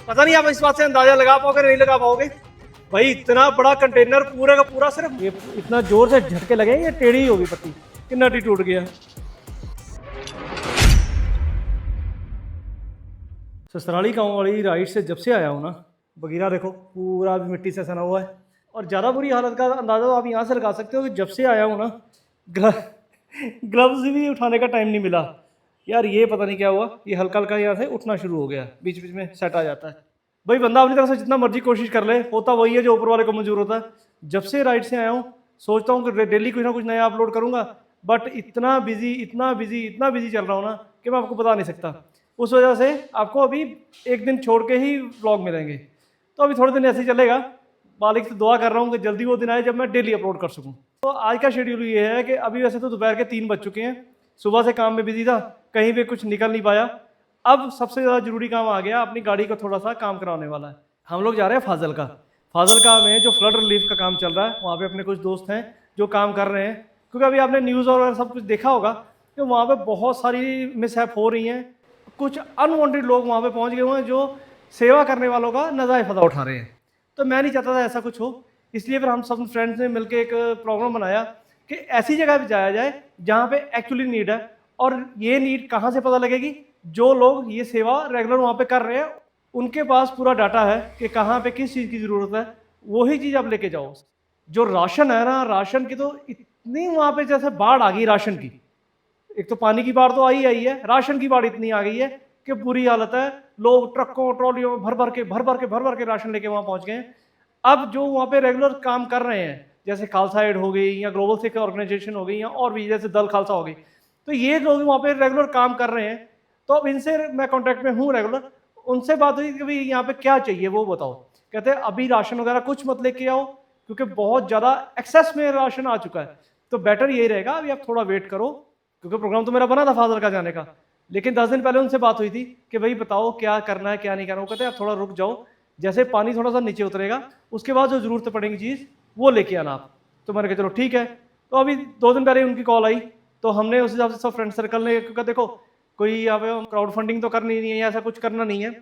पता नहीं आप इस बात से अंदाजा लगा पाओगे नहीं लगा पाओगे। भाई इतना बड़ा कंटेनर पूरे का पूरा सिर्फ ये इतना जोर से झटके लगे, ये टेढ़ी ही होगी पत्ती कि नट ही टूट गया। ससराली गांव वाली राइड से जब से आया हूँ ना, बगीरा देखो पूरा मिट्टी से सना हुआ है। और ज़्यादा बुरी हालत का अंदाज़ा तो आप यहाँ से लगा सकते हो कि जब से आया हूँ ना, ग्लव्स भी उठाने का टाइम नहीं मिला यार। ये पता नहीं क्या हुआ, ये हल्का हल्का यहाँ से उठना शुरू हो गया, बीच बीच में सेट आ जाता है। भाई बंदा अपनी तरफ से जितना मर्जी कोशिश कर ले, होता वही है जो ऊपर वाले को मंजूर होता है। जब से राइड से आया हूँ सोचता हूँ कि डेली कुछ ना कुछ नया अपलोड करूँगा, बट इतना बिजी चल रहा हूँ ना कि मैं आपको बता नहीं सकता। उस वजह से आपको अभी एक दिन छोड़ के ही व्लॉग मिलेंगे। तो अभी थोड़े दिन ऐसे ही चलेगा। मालिक से दुआ कर रहा हूँ कि जल्दी वो दिन आए जब मैं डेली अपलोड कर सकूँ। तो आज का शेड्यूल ये है कि अभी वैसे तो दोपहर के 3 बज चुके हैं, सुबह से काम में बिजी था, कहीं भी कुछ निकल नहीं पाया। अब सबसे ज़्यादा जरूरी काम आ गया, अपनी गाड़ी को थोड़ा सा काम कराने वाला है। हम लोग जा रहे हैं फाजिलका में जो फ्लड रिलीफ का काम चल रहा है, वहाँ पे अपने कुछ दोस्त हैं जो काम कर रहे हैं। क्योंकि अभी आपने न्यूज़ और सब कुछ देखा होगा कि वहाँ पे बहुत सारी मिसहैप हो रही हैं। कुछ अनवांटेड लोग वहाँ पे पहुँच गए हुए हैं जो सेवा करने वालों का नाजायज़ फ़ायदा उठा रहे हैं। तो मैं नहीं चाहता था ऐसा कुछ हो, इसलिए फिर हम सब फ्रेंड्स ने मिलकर एक प्रोग्राम बनाया कि ऐसी जगह पे जाया जाए जहाँ पे एक्चुअली नीड है। और ये नीड कहाँ से पता लगेगी? जो लोग ये सेवा रेगुलर वहाँ पे कर रहे हैं उनके पास पूरा डाटा है कि कहाँ पे किस चीज़ की ज़रूरत है, वही चीज़ आप लेके जाओ। जो राशन है ना, राशन की तो इतनी वहाँ पे जैसे बाढ़ आ गई राशन की। एक तो पानी की बाढ़ तो आई है, राशन की बाढ़ इतनी आ गई है कि बुरी हालत है। लोग ट्रकों ट्रॉलियों में भर भर के राशन लेके वहाँ पहुँच गए हैं। अब जो वहाँ पे रेगुलर काम कर रहे हैं, जैसे खालसा एड हो गई या ग्लोबल सिख ऑर्गेनाइजेशन हो गई या और भी जैसे दल खालसा हो गई, तो ये लोग वहाँ पे रेगुलर काम कर रहे हैं। तो अब इनसे मैं कॉन्टैक्ट में हूँ रेगुलर। उनसे बात हुई कि भाई यहाँ पे क्या चाहिए वो बताओ। कहते हैं अभी राशन वगैरह कुछ मत लेके आओ क्योंकि बहुत ज़्यादा एक्सेस में राशन आ चुका है। तो बेटर यही रहेगा अभी आप थोड़ा वेट करो, क्योंकि प्रोग्राम तो मेरा बना था फाजिलका जाने का। लेकिन 10 दिन पहले उनसे बात हुई थी कि भाई बताओ क्या करना है क्या नहीं करना। वो कहते हैं आप थोड़ा रुक जाओ, जैसे पानी थोड़ा सा नीचे उतरेगा उसके बाद जो ज़रूरत पड़ेगी चीज़ वो लेके आना आप। तो मैंने कहा चलो ठीक है। तो अभी 2 दिन पहले उनकी कॉल आई, तो हमने उस हिसाब से सब फ्रेंड सर्कल ने, क्योंकि देखो कोई यहाँ पे क्राउड फंडिंग तो करनी नहीं है या ऐसा कुछ करना नहीं है।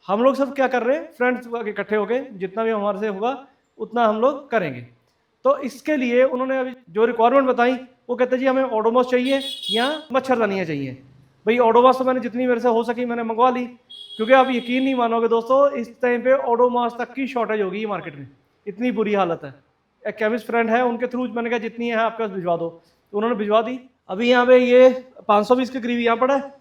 हम लोग सब क्या कर रहे हैं, फ्रेंड्स इकट्ठे हो गए, जितना भी हमारे से होगा उतना हम लोग करेंगे। तो इसके लिए उन्होंने अभी जो रिक्वायरमेंट बताई, वो कहते जी हमें ओडोमॉस चाहिए या मच्छरदानियाँ चाहिए। भाई ओडोमॉस तो मैंने जितनी मेरे से हो सकी मैंने मंगवा ली, क्योंकि आप यकीन नहीं मानोगे दोस्तों, इस टाइम पे ओडोमॉस तक की शॉर्टेज होगी मार्केट में, इतनी बुरी हालत है। एक केमिस्ट फ्रेंड है, उनके थ्रू मैंने कहा जितनी है आपके पास भिजवा दो, तो उन्होंने भिजवा दी। अभी यहाँ पे ये 520 के करीब यहाँ पड़ा है,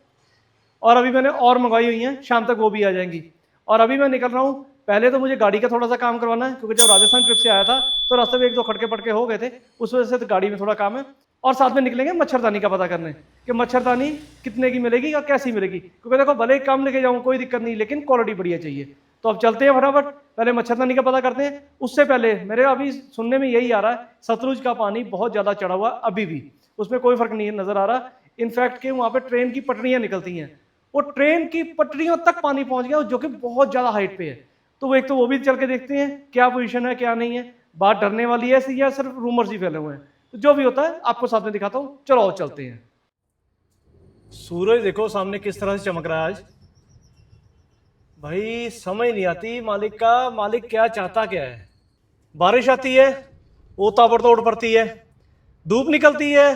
और अभी मैंने और मंगवाई हुई हैं, शाम तक वो भी आ जाएंगी। और अभी मैं निकल रहा हूँ, पहले तो मुझे गाड़ी का थोड़ा सा काम करवाना है, क्योंकि जब राजस्थान ट्रिप से आया था तो रास्ते में 1-2 खटके पटके हो गए थे, उस वजह से तो गाड़ी में थोड़ा काम है। और साथ में निकलेंगे मच्छरदानी का पता करने कि मच्छरदानी कितने की मिलेगी या कैसी मिलेगी, क्योंकि देखो भले ही काम लेके जाऊँ कोई दिक्कत नहीं, लेकिन क्वालिटी बढ़िया चाहिए। तो अब चलते हैं फटाफट, पहले मच्छरदानी का पता करते हैं। उससे पहले मेरे अभी सुनने में यही आ रहा है सतलुज का पानी बहुत ज़्यादा चढ़ा हुआ अभी भी, उसमें कोई फर्क नहीं नज़र आ रहा। इनफैक्ट कि वहाँ पर ट्रेन की पटरियाँ निकलती हैं, वो ट्रेन की पटरियों तक पानी पहुँच गया, जो कि बहुत ज़्यादा हाइट पे है। तो वो एक तो वो भी चल के देखते हैं क्या पोजीशन है क्या नहीं है, बात डरने वाली है या सिर्फ रूमर्स ही फैले हुए हैं। तो जो भी होता है आपको साथ में दिखाता हूँ, चलो चलते हैं। सूरज देखो सामने किस तरह से चमक रहा है आज। भाई समझ नहीं आती मालिक क्या चाहता क्या है। बारिश आती है वो ताबड़तोड़ पड़ती है, धूप निकलती है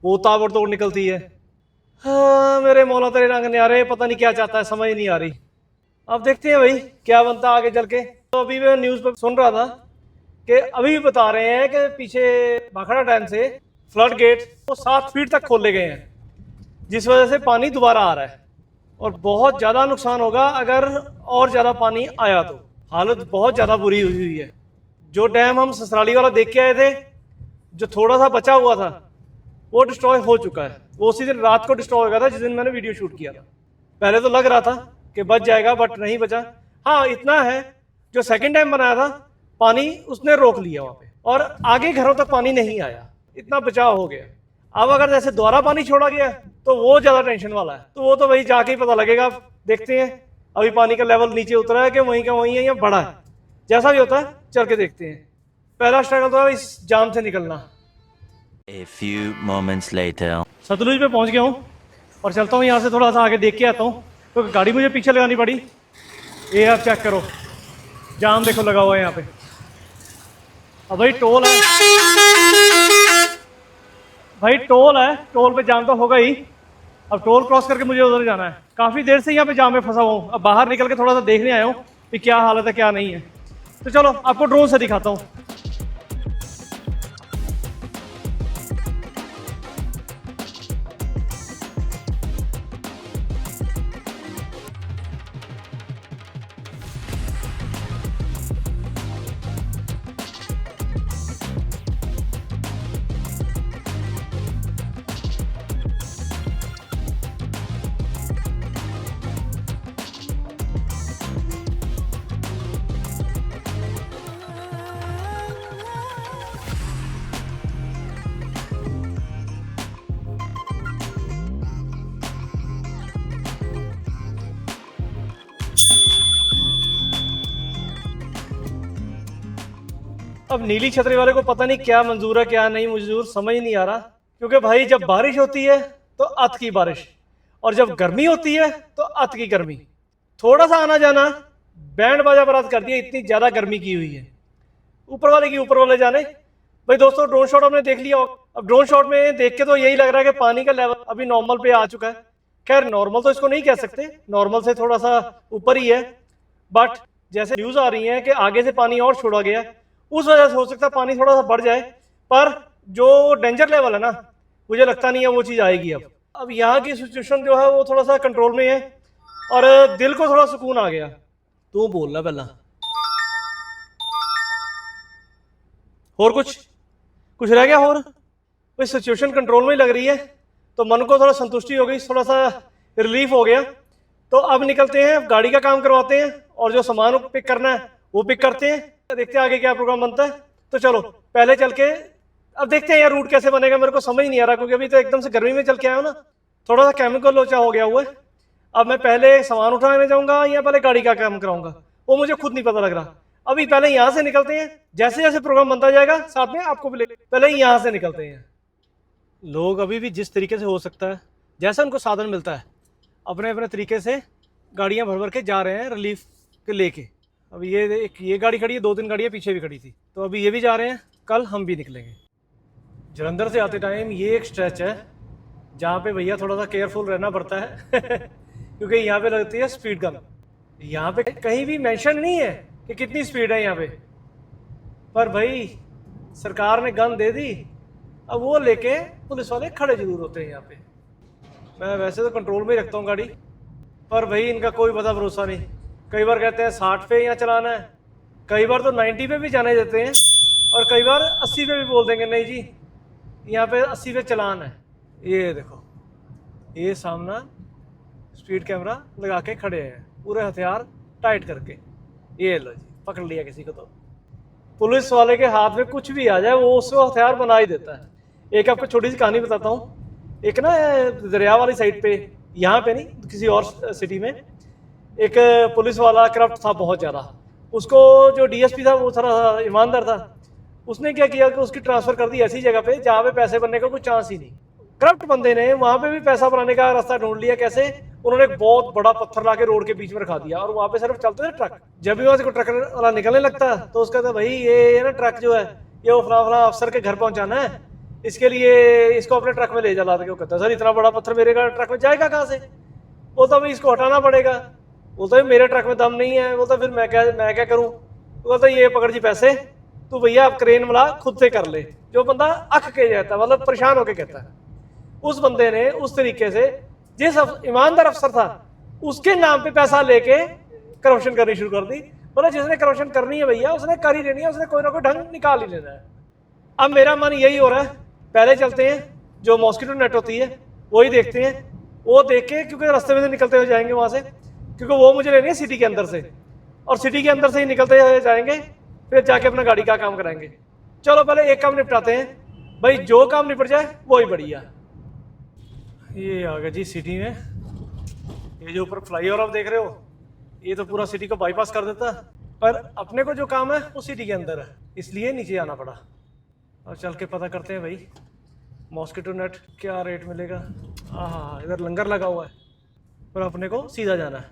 वो ताबड़तोड़ निकलती है। हाँ मेरे मौला तेरे रंग न्यारे, पता नहीं क्या चाहता है, समझ नहीं आ रही। अब देखते हैं भाई क्या बनता है आगे चल के। तो अभी मैं न्यूज़ पर सुन रहा था कि अभी भी बता रहे हैं कि पीछे भाखड़ा डैम से फ्लड गेट वो 7 फीट तक खोले गए हैं, जिस वजह से पानी दोबारा आ रहा है और बहुत ज़्यादा नुकसान होगा अगर और ज़्यादा पानी आया तो। हालत बहुत ज़्यादा बुरी हुई है। जो डैम हम ससराली वाला देख के आए थे, जो थोड़ा सा बचा हुआ था वो डिस्ट्रॉय हो चुका है। वो उसी दिन रात को डिस्ट्रॉय हो गया था जिस दिन मैंने वीडियो शूट किया था। पहले तो लग रहा था कि बच जाएगा, बट नहीं बचा। हाँ इतना है, जो सेकंड डैम बनाया था पानी उसने रोक लिया वहाँ पे, और आगे घरों तक पानी नहीं आया, इतना बचाव हो गया। अब अगर जैसे दोबारा पानी छोड़ा गया तो वो ज़्यादा टेंशन वाला है। तो वो तो वही जाके ही पता लगेगा, देखते हैं। अभी पानी का लेवल नीचे उतरा है कि वहीं का वहीं है या बढ़ा है, जैसा भी होता है चल के देखते हैं। पहला स्ट्रगल तो है इस जाम से निकलना। A few moments later. Sutlej पे पहुंच गया हूँ और चलता हूँ यहाँ से थोड़ा सा आगे देख के आता हूँ, तो गाड़ी मुझे पीछे लगानी पड़ी। ये आप चेक करो, जाम देखो लगा हुआ है यहाँ पे। अब भाई टोल है, भाई टोल है, टोल पे जाम तो होगा ही। अब टोल क्रॉस करके मुझे उधर जाना है। काफ़ी देर से यहाँ पे जाम में फंसा हुआ हूँ। अब बाहर निकल के थोड़ा सा देखने आया हूँ कि क्या हालत है क्या नहीं है। तो चलो आपको ड्रोन से दिखाता हूँ। अब नीली छतरी वाले को पता नहीं क्या मंजूर है क्या नहीं मंजूर, समझ नहीं आ रहा। क्योंकि भाई जब बारिश होती है तो अत की बारिश, और जब गर्मी होती है तो अत की गर्मी। थोड़ा सा आना जाना बैंड बाजा बरात कर दिया, इतनी ज्यादा गर्मी की हुई है। ऊपर वाले की ऊपर वाले जाने। भाई दोस्तों ड्रोन शॉट हमने देख लिया। अब ड्रोन शॉट में देख के तो यही लग रहा है कि पानी का लेवल अभी नॉर्मल पे आ चुका है। खैर नॉर्मल तो इसको नहीं कह सकते, नॉर्मल से थोड़ा सा ऊपर ही है। बट जैसे न्यूज आ रही है कि आगे से पानी और छोड़ा गया, उस वजह से हो सकता है पानी थोड़ा सा बढ़ जाए। पर जो डेंजर लेवल है ना, मुझे लगता नहीं है वो चीज़ आएगी। अब यहाँ की सिचुएशन जो है वो थोड़ा सा कंट्रोल में है और दिल को थोड़ा सुकून आ गया। तू बोल रहा पहला और कुछ रह गया और कोई सिचुएशन कंट्रोल में ही लग रही है, तो मन को थोड़ा संतुष्टि हो गई, थोड़ा सा रिलीफ हो गया। तो अब निकलते हैं, गाड़ी का काम करवाते हैं और जो सामान पिक करना है वो पिक करते हैं। देखते हैं आगे क्या प्रोग्राम बनता है। तो चलो पहले चल के अब देखते हैं यार रूट कैसे बनेगा, मेरे को समझ नहीं आ रहा क्योंकि अभी तो एकदम से गर्मी में चल के आया हूँ ना, थोड़ा सा केमिकल लोचा हो गया हुआ है। अब मैं पहले सामान उठाने जाऊंगा या पहले गाड़ी का काम कराऊंगा वो मुझे खुद नहीं पता लग रहा। अभी पहले यहाँ से निकलते हैं, जैसे जैसे प्रोग्राम बनता जाएगा साथ में आपको भी पहले ही यहाँ से निकलते हैं। लोग अभी भी जिस तरीके से हो सकता है, जैसा उनको साधन मिलता है, अपने अपने तरीके से गाड़ियाँ भर भर के जा रहे हैं रिलीफ के लेके। अब ये गाड़ी खड़ी है, 2-3 गाड़ियाँ पीछे भी खड़ी थी, तो अभी ये भी जा रहे हैं, कल हम भी निकलेंगे। जलंधर से आते टाइम ये एक स्ट्रेच है जहाँ पे भैया थोड़ा सा केयरफुल रहना पड़ता है क्योंकि यहाँ पे लगती है स्पीड गन। यहाँ पे कहीं भी मेंशन नहीं है कि कितनी स्पीड है यहाँ पे, पर भाई सरकार ने गन दे दी, अब वो लेके पुलिस वाले खड़े जरूर होते हैं यहाँ पे। मैं वैसे तो कंट्रोल में ही रखता हूँ गाड़ी, पर भाई इनका कोई पता भरोसा नहीं। कई बार कहते हैं 60 पे यहाँ चलाना है, कई बार तो 90 पे भी जाने देते हैं, और कई बार 80 पे भी बोल देंगे नहीं जी यहाँ पे 80 पे चलान है। ये देखो ये सामना स्पीड कैमरा लगा के खड़े हैं, पूरे हथियार टाइट करके। ये लो जी पकड़ लिया किसी को। तो पुलिस वाले के हाथ में कुछ भी आ जाए वो उसको हथियार बना ही देता है। एक आपको छोटी सी कहानी बताता हूँ। एक ना दरिया वाली साइड पे, यहाँ पे नहीं किसी और सिटी में, एक पुलिस वाला करप्ट था बहुत ज़्यादा। उसको जो डीएसपी था वो थोड़ा ईमानदार था, उसने क्या किया कि उसकी ट्रांसफ़र कर दी ऐसी जगह पे जहाँ पे पैसे बनने का कोई चांस ही नहीं। करप्ट बंदे ने वहाँ पे भी पैसा बनाने का रास्ता ढूंढ लिया। कैसे? उन्होंने एक बहुत बड़ा पत्थर ला के रोड के बीच में रखा दिया और वहाँ पे सिर्फ चलते थे ट्रक। जब भी वहाँ से कोई ट्रक वाला निकलने लगता तो उसका था भाई ये ना ट्रक जो है ये वो फला फला अफसर के घर पहुँचाना है, इसके लिए इसको अपने ट्रक में ले जा लाते। कहता सर इतना बड़ा पत्थर मेरे ट्रक में जाएगा कहाँ से? बोलता भाई इसको हटाना पड़ेगा। बोलता है मेरे ट्रक में दम नहीं है। बोलता फिर मैं क्या करूँ? बोलता ये पकड़ जी पैसे, तो भैया आप क्रेन वाला खुद से कर ले। जो बंदा अक के जाता है, मतलब परेशान होके कहता है, उस बंदे ने उस तरीके से जिस ईमानदार अफसर था उसके नाम पे पैसा लेके करप्शन करनी शुरू कर दी। बोला जिसने करप्शन करनी है भैया उसने कर ही लेनी है, उसने कोई ना कोई ढंग निकाल ही लेना है। अब मेरा मन यही हो रहा है पहले चलते हैं जो मॉस्किटो नेट होती है वही देखते हैं, वो देख के क्योंकि रास्ते में से निकलते हुए जाएंगे वहाँ से, क्योंकि वो मुझे लेनी है सिटी के अंदर से, और सिटी के अंदर से ही निकलते हुए जाएंगे, फिर जाके अपना गाड़ी का काम कराएंगे। चलो पहले एक काम निपटाते हैं भाई, जो काम निपट जाए वही बढ़िया। ये आ गया जी सिटी में। ये जो ऊपर फ्लाईओवर आप देख रहे हो ये तो पूरा सिटी को बाईपास कर देता, पर अपने को जो काम है वो सिटी के अंदर है, इसलिए नीचे आना पड़ा। और चल के पता करते हैं भाई मॉस्किटो नेट क्या रेट मिलेगा। हाँ इधर लंगर लगा हुआ है, पर अपने को सीधा जाना है।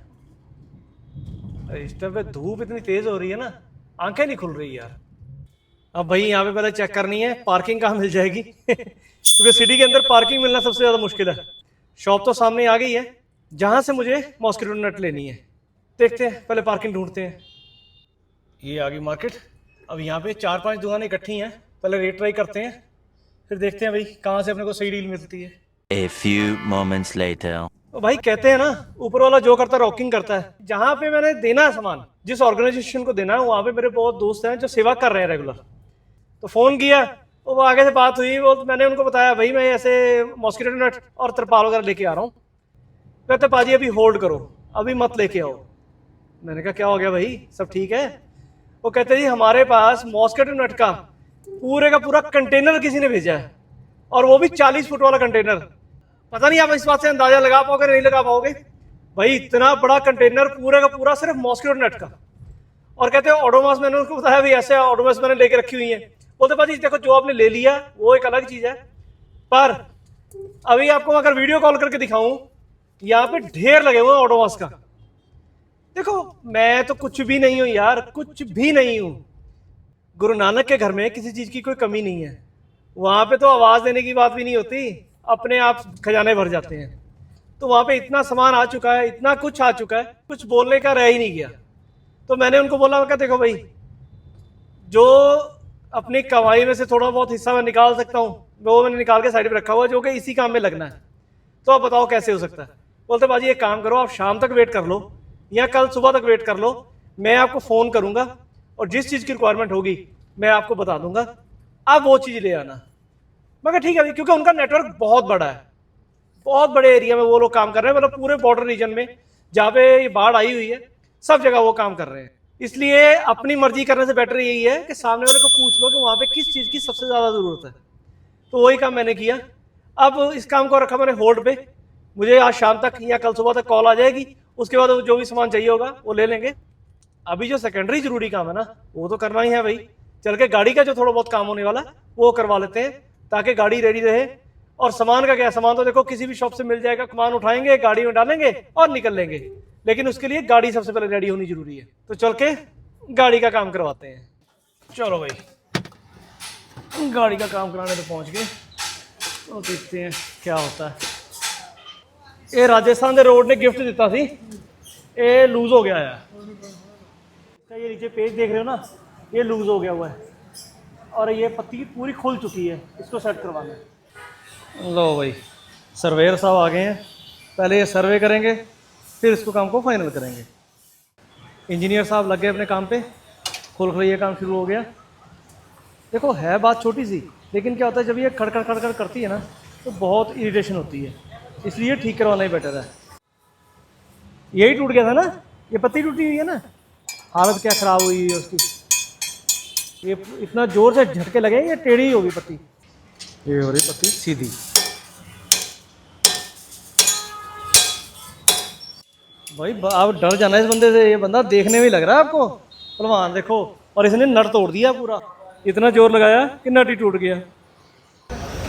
इस टाइम पे धूप इतनी तेज हो रही है ना, आंखें नहीं खुल रही यार। अब भाई यहाँ पे पहले चेक करनी है पार्किंग कहाँ मिल जाएगी क्योंकि सिटी के अंदर पार्किंग मिलना सबसे ज़्यादा मुश्किल है। शॉप तो सामने आ गई है जहाँ से मुझे मॉस्किटो नेट लेनी है। देखते हैं, पहले पार्किंग ढूंढते हैं। ये आ गई मार्केट। अब यहाँ पे 4-5 दुकानें इकट्ठी हैं, पहले रेट ट्राई करते हैं, फिर देखते हैं भाई कहाँ से अपने को सही डील मिलती है। A few moments later. तो भाई कहते हैं ना, ऊपर वाला जो करता है रॉकिंग करता है। जहाँ पे मैंने देना है सामान, जिस ऑर्गेनाइजेशन को देना है, वहाँ पे मेरे बहुत दोस्त हैं जो सेवा कर रहे हैं रेगुलर। तो फ़ोन किया, वो आगे से बात हुई, वो मैंने उनको बताया भाई मैं ऐसे मॉस्किटो नेट और तिरपाल वगैरह लेके आ रहा हूँ। कहते पाजी अभी होल्ड करो, अभी मत लेके आओ। मैंने कहा क्या हो गया भाई, सब ठीक है? वो कहते जी हमारे पास मॉस्किटो नेट का पूरा कंटेनर किसी ने भेजा है, और वो भी 40 फुट वाला कंटेनर। पता नहीं आप इस बात से अंदाजा लगा पाओगे नहीं लगा पाओगे। भाई इतना बड़ा कंटेनर पूरा का पूरा सिर्फ मॉस्किटो नेट का। और कहते हैं ओडोमॉस, मैंने उनको बताया भाई ऐसे ओडोमॉस मैंने लेके रखी हुई है। बोलते भाई देखो जो आपने ले लिया वो एक अलग चीज है, पर अभी आपको अगर वीडियो कॉल करके दिखाऊं, यहाँ पे ढेर लगे हुए हैं ओडोमॉस का। देखो मैं तो कुछ भी नहीं हूं यार, कुछ भी नहीं हूं। गुरु नानक के घर में किसी चीज की कोई कमी नहीं है। वहां पे तो आवाज देने की बात भी नहीं होती, अपने आप खजाने भर जाते हैं। तो वहां पे इतना सामान आ चुका है, इतना कुछ आ चुका है, कुछ बोलने का रह ही नहीं गया। तो मैंने उनको बोला क्या देखो भाई, जो अपनी कमाई में से थोड़ा बहुत हिस्सा मैं निकाल सकता हूँ वो मैंने निकाल के साइड पे रखा हुआ है, जो कि इसी काम में लगना है। तो आप बताओ कैसे हो सकता है? बोलते बाजी एक काम करो, आप शाम तक वेट कर लो या कल सुबह तक वेट कर लो, मैं आपको फ़ोन करूंगा और जिस चीज़ की रिक्वायरमेंट होगी मैं आपको बता दूंगा, आप वो चीज़ ले आना। मगर ठीक है भाई, क्योंकि उनका नेटवर्क बहुत बड़ा है, बहुत बड़े एरिया में वो लोग काम कर रहे हैं, मतलब पूरे बॉर्डर रीजन में जहाँ पे ये बाढ़ आई हुई है सब जगह वो काम कर रहे हैं। इसलिए अपनी मर्जी करने से बेटर यही है कि सामने वाले को पूछ लो कि वहाँ पे किस चीज़ की सबसे ज़्यादा ज़रूरत है। तो वही काम मैंने किया। अब इस काम को रखा मैंने होल्ड पे, मुझे आज शाम तक या कल सुबह तक कॉल आ जाएगी, उसके बाद जो भी सामान चाहिए होगा वो ले लेंगे। अभी जो सेकेंडरी जरूरी काम है ना वो तो करना ही है भाई। चल के गाड़ी का जो थोड़ा बहुत काम होने वाला वो करवा लेते हैं ताकि गाड़ी रेडी रहे। और सामान का क्या, सामान तो देखो किसी भी शॉप से मिल जाएगा, सामान उठाएंगे गाड़ी में डालेंगे और निकल लेंगे, लेकिन उसके लिए गाड़ी सबसे पहले रेडी होनी जरूरी है। तो चल के गाड़ी का काम करवाते हैं। चलो भाई गाड़ी का काम कराने तो पहुंच गए, तो देखते हैं क्या होता है। ये राजस्थान के रोड ने गिफ्ट दिता सी, ये लूज हो गया है। ये नीचे पेज देख रहे हो ना, ये लूज हो गया हुआ है और ये पत्ती पूरी खुल चुकी है, इसको सेट करवाना है। लो भाई सर्वेयर साहब आ गए हैं, पहले ये सर्वे करेंगे फिर इसको काम को फाइनल करेंगे। इंजीनियर साहब लग गए अपने काम पे, खुल खुल ये काम शुरू हो गया। देखो है बात छोटी सी, लेकिन क्या होता है जब ये खड़खड़ खड़खड़ करती है ना तो बहुत इरिटेशन होती है, इसलिए ठीक करवाना ही बेटर है। यही टूट गया था ना, ये पत्ती टूटी हुई है ना, हालत क्या ख़राब हुई है उसकी। ये इतना ज़ोर से झटके लगे, ये टेढ़ी होगी पत्ती, ये हो रही पत्ती सीधी। भाई आप डर जाना इस बंदे से, ये बंदा देखने में लग रहा है आपको पहलवान, देखो। और इसने नट तोड़ दिया पूरा, इतना जोर लगाया कि नट ही टूट गया।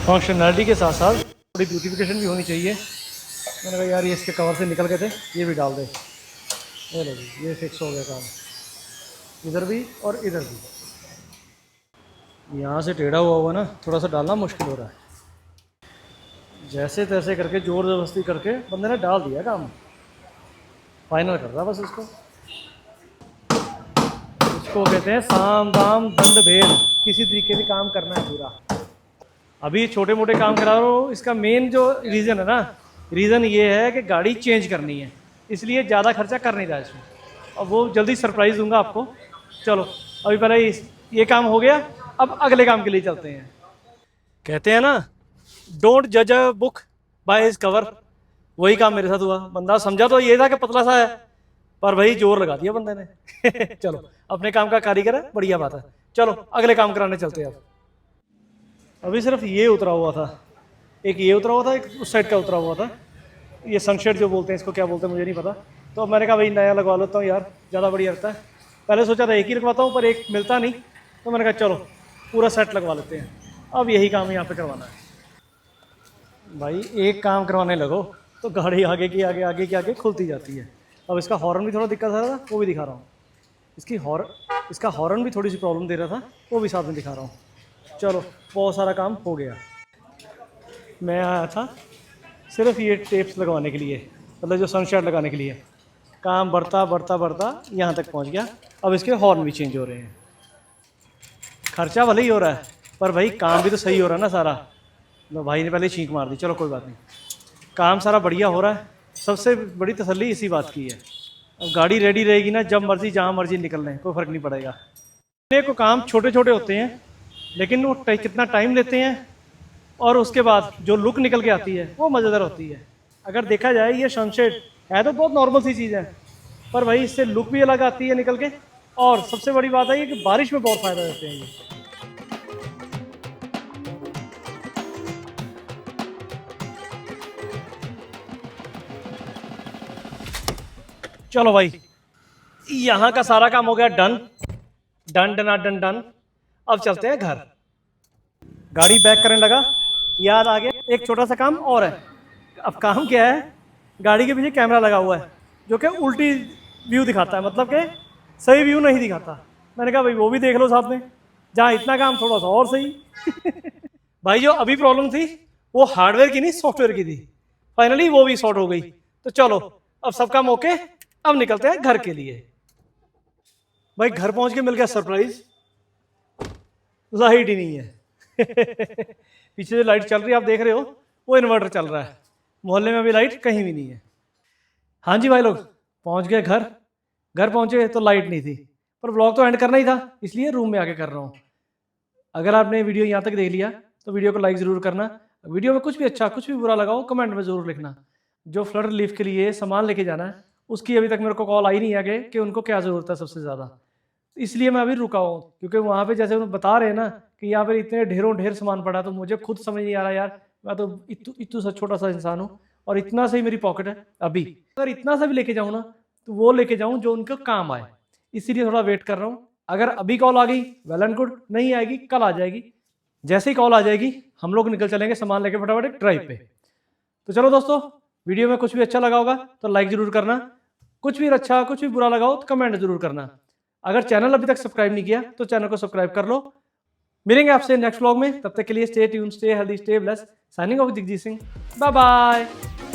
फंक्शनैलिटी के साथ साथ थोड़ी ब्यूटिफिकेशन भी होनी चाहिए। मैंने कहा यार ये इसके कवर से निकल गए थे, ये भी डाल दे। ये लो जी, ये फिक्स हो गया काम, इधर भी और इधर भी। यहाँ से टेढ़ा हुआ ना, थोड़ा सा डालना मुश्किल हो रहा है। जैसे तैसे करके जोर जबरदस्ती करके बंदे ने डाल दिया काम, फाइनल कर रहा बस इसको। इसको कहते हैं साम दाम दंड भेद, किसी तरीके से काम करना है पूरा। अभी छोटे मोटे काम करा रहा हूँ, इसका मेन जो रीज़न है ना, रीज़न ये है कि गाड़ी चेंज करनी है, इसलिए ज़्यादा खर्चा कर नहीं रहा इसमें। और वो जल्दी सरप्राइज़ दूंगा आपको। चलो अभी पहले ये काम हो गया, अब अगले काम के लिए चलते हैं। कहते हैं ना डोंट जज a book by his cover, वही काम मेरे साथ हुआ। बंदा समझा तो ये था कि पतला सा है, पर भाई जोर लगा दिया बंदे ने चलो अपने काम का कारीगर है, बढ़िया बात है। चलो अगले काम कराने चलते हैं। अब अभी सिर्फ ये उतरा हुआ था, एक ये उतरा हुआ था, एक उस साइड का उतरा हुआ था। ये सनशेड जो बोलते हैं, इसको क्या बोलते हैं मुझे नहीं पता। तो मैंने कहा भाई नया लगवा लेता हूँ यार, ज़्यादा बढ़िया रहता है। पहले सोचा था एक ही लगवाता हूँ, पर एक मिलता नहीं, तो मैंने कहा चलो पूरा सेट लगवा लेते हैं। अब यही काम यहाँ पे करवाना है। भाई एक काम करवाने लगो तो गाड़ी आगे की आगे आगे की आगे खुलती जाती है, अब इसका हॉर्न भी थोड़ा दिक्कत आ रहा था, वो भी दिखा रहा हूँ। इसका हॉर्न भी थोड़ी सी प्रॉब्लम दे रहा था, वो भी साथ में दिखा रहा हूँ। चलो बहुत सारा काम हो गया। मैं आया था सिर्फ ये टेप्स लगवाने के लिए, मतलब जो सनशेड लगाने के लिए। काम बढ़ता बढ़ता बढ़ता यहाँ तक पहुँच गया। अब इसके हॉर्न भी चेंज हो रहे हैं। खर्चा भले ही हो रहा है, पर भाई काम भी तो सही हो रहा है ना सारा। लो भाई ने पहले ही छींक मार दी, चलो कोई बात नहीं, काम सारा बढ़िया हो रहा है। सबसे बड़ी तसल्ली इसी बात की है। अब गाड़ी रेडी रहेगी ना, जब मर्जी जहाँ मर्जी निकल लें, कोई फ़र्क नहीं पड़ेगा। को काम छोटे छोटे होते हैं, लेकिन वो कितना टाइम लेते हैं, और उसके बाद जो लुक निकल के आती है वो मज़ेदार होती है। अगर देखा जाए ये सनसेट है तो बहुत नॉर्मल सी चीज़ है, पर भाई इससे लुक भी अलग आती है निकल के। और सबसे बड़ी बात है ये कि बारिश में बहुत फ़ायदा देते हैं ये। चलो भाई, यहाँ का सारा काम हो गया done done done done done. अब चलते हैं घर। गाड़ी बैक करने लगा, याद आ गया एक छोटा सा काम और है। अब काम क्या है, गाड़ी के पीछे कैमरा लगा हुआ है जो कि उल्टी व्यू दिखाता है, मतलब कि सही व्यू नहीं दिखाता। मैंने कहा भाई वो भी देख लो साथ में, जहाँ इतना काम थोड़ा सा और सही। भाई जो अभी प्रॉब्लम थी वो हार्डवेयर की नहीं सॉफ्टवेयर की थी, फाइनली वो भी सॉर्ट हो गई। तो चलो अब सब काम ओके, अब निकलते हैं घर के लिए। भाई घर पहुंच के मिल गया सरप्राइज, लाइट ही नहीं है। पीछे जो लाइट चल रही है आप देख रहे हो, वो इन्वर्टर चल रहा है। मोहल्ले में अभी लाइट कहीं भी नहीं है। हाँ जी भाई लोग, पहुंच गए घर। घर पहुंचे तो लाइट नहीं थी, पर व्लॉग तो एंड करना ही था, इसलिए रूम में आके कर रहा हूँ। अगर आपने वीडियो यहाँ तक देख लिया तो वीडियो को लाइक ज़रूर करना। वीडियो में कुछ भी अच्छा कुछ भी बुरा लगा हो कमेंट में ज़रूर लिखना। जो फ्लड रिलीफ के लिए सामान लेके जाना है, उसकी अभी तक मेरे को कॉल आई नहीं आगे कि उनको क्या ज़रूरत है सबसे ज़्यादा। इसलिए मैं अभी रुका हूँ, क्योंकि वहाँ पे जैसे उन्हें बता रहे हैं ना कि यहाँ पर इतने ढेरों ढेर सामान पड़ा, तो मुझे खुद समझ नहीं आ रहा यार। मैं तो इतू सा छोटा सा इंसान हूँ और इतना सा ही मेरी पॉकेट है। अभी अगर इतना सा भी लेके जाऊँ ना, तो वो लेके जाऊँ जो उनको काम आए, इसीलिए थोड़ा वेट कर रहा हूँ। अगर अभी कॉल आ गई वेल एंड गुड, नहीं आएगी कल आ जाएगी। जैसे ही कॉल आ जाएगी हम लोग निकल चलेंगे सामान लेके फटाफट एक ड्राइव पे। तो चलो दोस्तों, वीडियो में कुछ भी अच्छा लगा होगा तो लाइक जरूर करना, कुछ भी अच्छा कुछ भी बुरा लगा हो तो कमेंट जरूर करना। अगर चैनल अभी तक सब्सक्राइब नहीं किया तो चैनल को सब्सक्राइब कर लो। मिलेंगे आपसे नेक्स्ट व्लॉग में, तब तक के लिए stay tune, stay healthy, stay blessed. Signing off Jagjit Singh, bye bye.